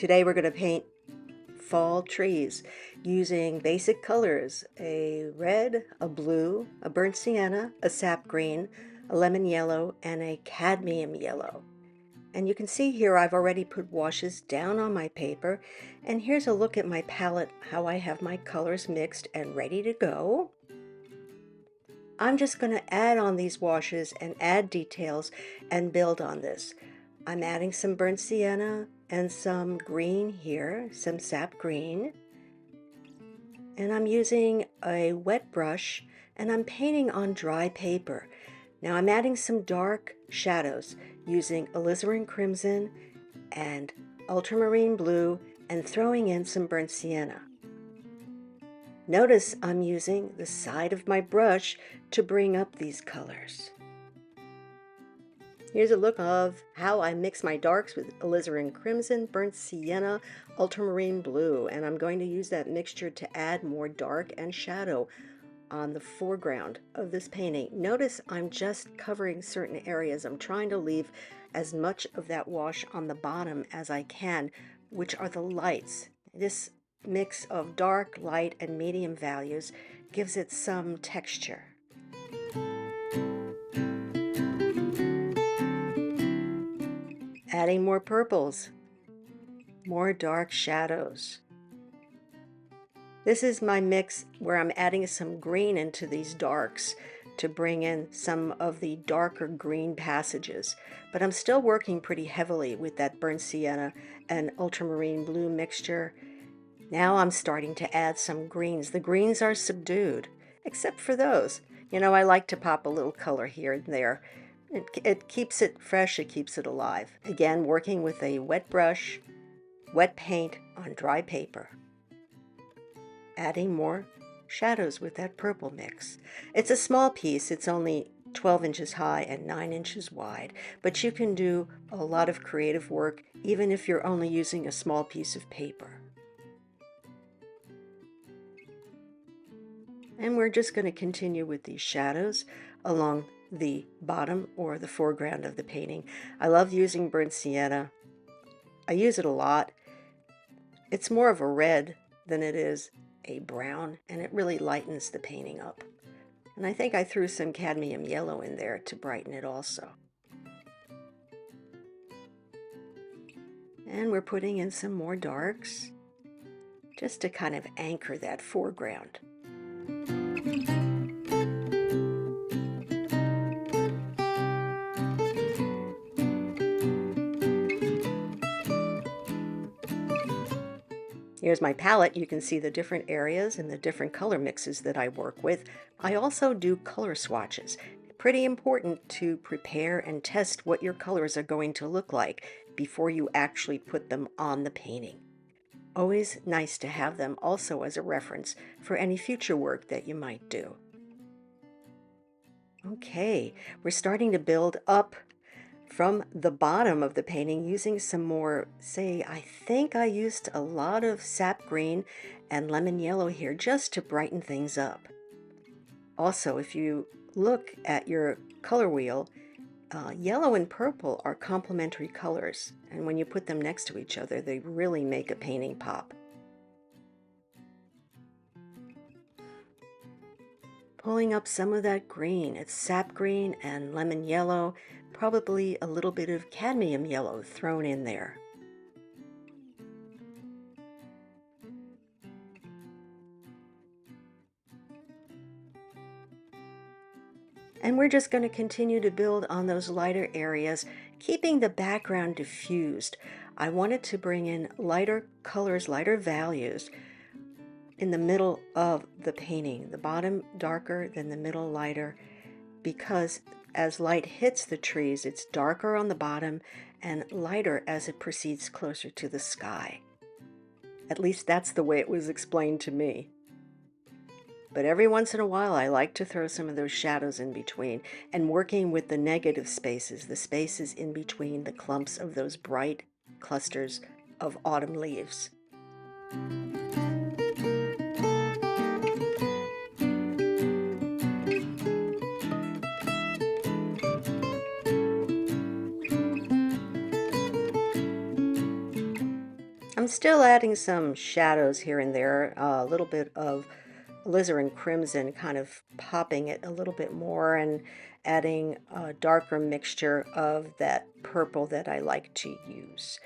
Today we're going to paint fall trees using basic colors: a red, a blue, a burnt sienna, a sap green, a lemon yellow, and a cadmium yellow. And you can see here I've already put washes down on my paper, and here's a look at my palette, how I have my colors mixed and ready to go. I'm just going to add on these washes and add details and build on this. I'm adding some burnt sienna and some green here, some sap green. And I'm using a wet brush and I'm painting on dry paper. Now I'm adding some dark shadows using alizarin crimson and ultramarine blue and throwing in some burnt sienna. Notice I'm using the side of my brush to bring up these colors. Here's a look of how I mix my darks with alizarin crimson, burnt sienna, ultramarine blue, and I'm going to use that mixture to add more dark and shadow on the foreground of this painting. Notice I'm just covering certain areas. I'm trying to leave as much of that wash on the bottom as I can, which are the lights. This mix of dark, light, and medium values gives it some texture. Adding more purples, more dark shadows. This is my mix where I'm adding some green into these darks to bring in some of the darker green passages. But I'm still working pretty heavily with that burnt sienna and ultramarine blue mixture. Now I'm starting to add some greens. The greens are subdued, except for those. You know, I like to pop a little color here and there. It keeps it fresh, it keeps it alive. Again, working with a wet brush, wet paint on dry paper. Adding more shadows with that purple mix. It's a small piece, it's only 12 inches high and 9 inches wide, but you can do a lot of creative work even if you're only using a small piece of paper. And we're just going to continue with these shadows along the bottom or the foreground of the painting. I love using burnt sienna. I use it a lot. It's more of a red than it is a brown, and it really lightens the painting up. And I think I threw some cadmium yellow in there to brighten it also. And we're putting in some more darks just to kind of anchor that foreground. Here's my palette. You can see the different areas and the different color mixes that I work with. I also do color swatches. Pretty important to prepare and test what your colors are going to look like before you actually put them on the painting. Always nice to have them also as a reference for any future work that you might do. Okay, we're starting to build up from the bottom of the painting using some more, I think I used a lot of sap green and lemon yellow here just to brighten things up. Also, if you look at your color wheel, yellow and purple are complementary colors, and when you put them next to each other, they really make a painting pop. Pulling up some of that green. It's sap green and lemon yellow, probably a little bit of cadmium yellow thrown in there. And we're just going to continue to build on those lighter areas, keeping the background diffused. I wanted to bring in lighter colors, lighter values in the middle of the painting. The bottom darker than the middle lighter, because as light hits the trees, it's darker on the bottom and lighter as it proceeds closer to the sky. At least that's the way it was explained to me. But every once in a while, I like to throw some of those shadows in between, and working with the negative spaces, the spaces in between the clumps of those bright clusters of autumn leaves. I'm still adding some shadows here and there, a little bit of alizarin crimson, kind of popping it a little bit more and adding a darker mixture of that purple that I like to use.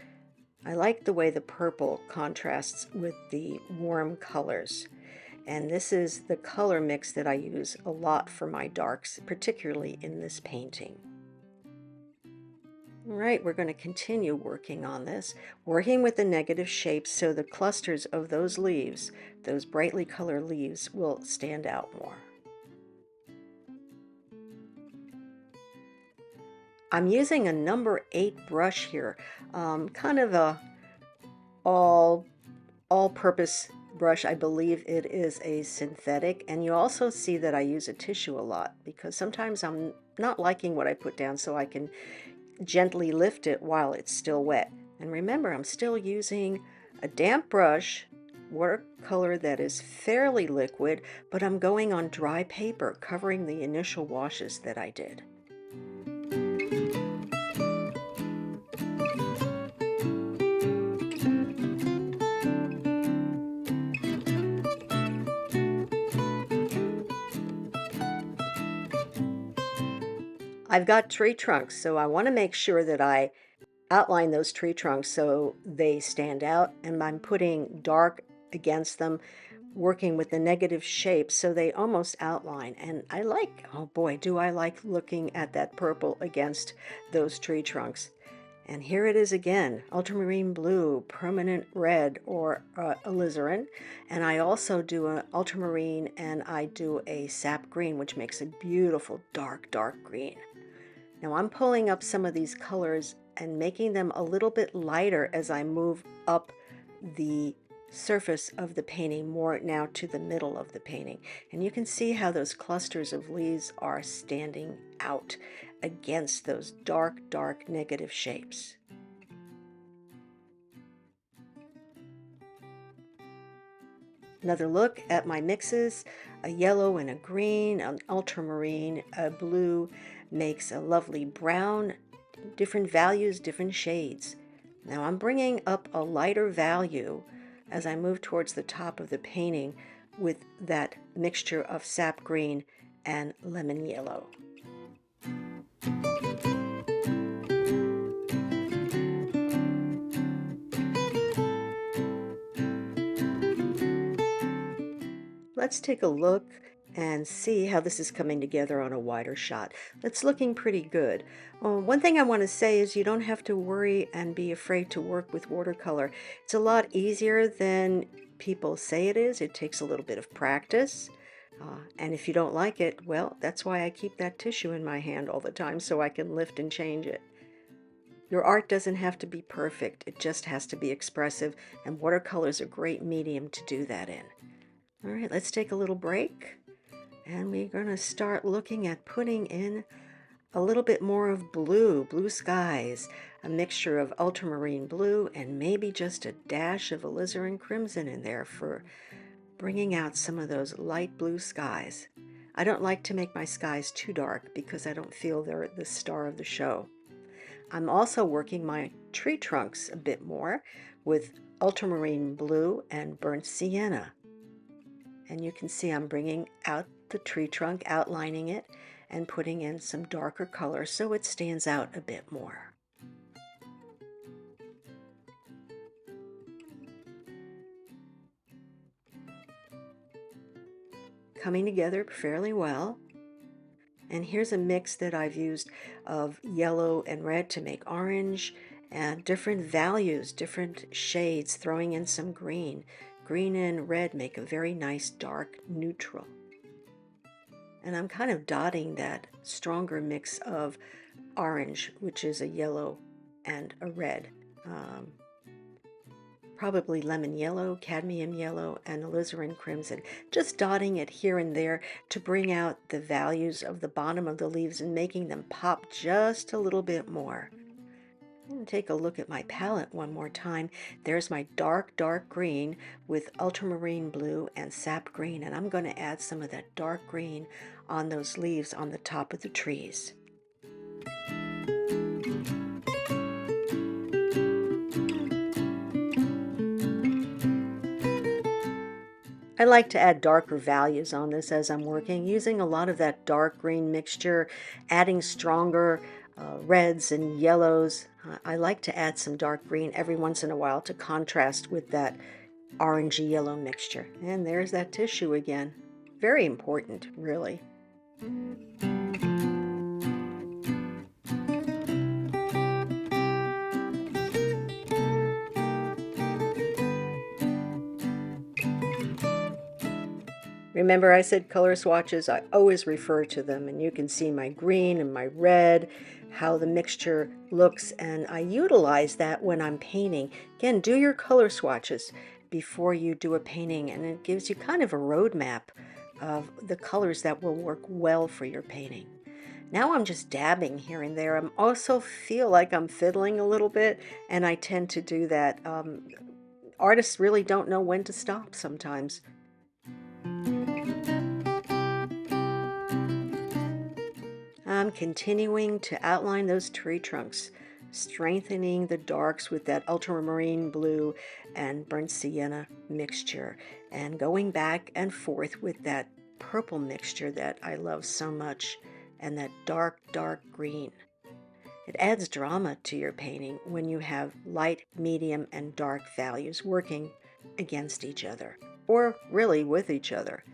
I like the way the purple contrasts with the warm colors. And this is the color mix that I use a lot for my darks, particularly in this painting. All right, we're going to continue working on this, working with the negative shapes so the clusters of those leaves, those brightly colored leaves, will stand out more. I'm using a number 8 brush here, kind of a all all-purpose brush. I believe it is a synthetic, and you also see that I use a tissue a lot because sometimes I'm not liking what I put down, so I can gently lift it while it's still wet. And remember, I'm still using a damp brush, watercolor that is fairly liquid, but I'm going on dry paper, covering the initial washes that I did. I've got tree trunks, so I want to make sure that I outline those tree trunks so they stand out, and I'm putting dark against them, working with the negative shapes so they almost outline. And I like, oh boy, do I like looking at that purple against those tree trunks. And here it is again, ultramarine blue, permanent red, or alizarin. And I also do an ultramarine and I do a sap green, which makes a beautiful dark, dark green. Now I'm pulling up some of these colors and making them a little bit lighter as I move up the surface of the painting more now to the middle of the painting. And you can see how those clusters of leaves are standing out against those dark, dark negative shapes. Another look at my mixes, a yellow and a green, an ultramarine, a blue makes a lovely brown, different values, different shades. Now I'm bringing up a lighter value as I move towards the top of the painting with that mixture of sap green and lemon yellow. Let's take a look and see how this is coming together on a wider shot. It's looking pretty good. One thing I want to say is you don't have to worry and be afraid to work with watercolor. It's a lot easier than people say it is. It takes a little bit of practice. And if you don't like it, well, that's why I keep that tissue in my hand all the time so I can lift and change it. Your art doesn't have to be perfect. It just has to be expressive, and watercolor is a great medium to do that in. All right, let's take a little break, and we're going to start looking at putting in a little bit more of blue skies, a mixture of ultramarine blue and maybe just a dash of alizarin crimson in there for bringing out some of those light blue skies. I don't like to make my skies too dark because I don't feel they're the star of the show. I'm also working my tree trunks a bit more with ultramarine blue and burnt sienna. And you can see I'm bringing out the tree trunk, outlining it, and putting in some darker color so it stands out a bit more. Coming together fairly well. And here's a mix that I've used of yellow and red to make orange, and different values, different shades, throwing in some green. Green and red make a very nice dark neutral. And I'm kind of dotting that stronger mix of orange, which is a yellow and a red. Probably lemon yellow, cadmium yellow, and alizarin crimson. Just dotting it here and there to bring out the values of the bottom of the leaves and making them pop just a little bit more. I'm going to take a look at my palette one more time. There's my dark, dark green with ultramarine blue and sap green, and I'm going to add some of that dark green on those leaves on the top of the trees. I like to add darker values on this as I'm working, using a lot of that dark green mixture, adding stronger reds and yellows. I like to add some dark green every once in a while to contrast with that orangey yellow mixture. And there's that tissue again. Very important, really. Remember I said color swatches? I always refer to them, and you can see my green and my red, how the mixture looks, and I utilize that when I'm painting. Again, do your color swatches before you do a painting, and it gives you kind of a roadmap of the colors that will work well for your painting. Now I'm just dabbing here and there. I also feel like I'm fiddling a little bit, and I tend to do that. Artists really don't know when to stop sometimes. I'm continuing to outline those tree trunks, strengthening the darks with that ultramarine blue and burnt sienna mixture, and going back and forth with that purple mixture that I love so much, and that dark, dark green. It adds drama to your painting when you have light, medium, and dark values working against each other, or really with each other.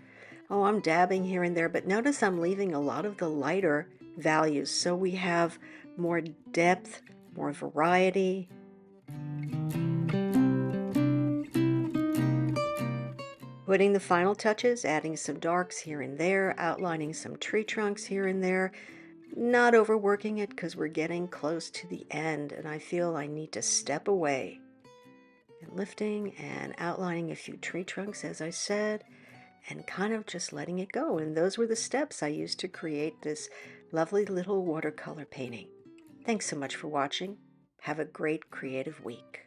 Oh, I'm dabbing here and there, but notice I'm leaving a lot of the lighter values so we have more depth, more variety. Putting the final touches, adding some darks here and there, outlining some tree trunks here and there, not overworking it because we're getting close to the end and I feel I need to step away. And lifting and outlining a few tree trunks, as I said, and kind of just letting it go. And those were the steps I used to create this lovely little watercolor painting. Thanks so much for watching. Have a great creative week.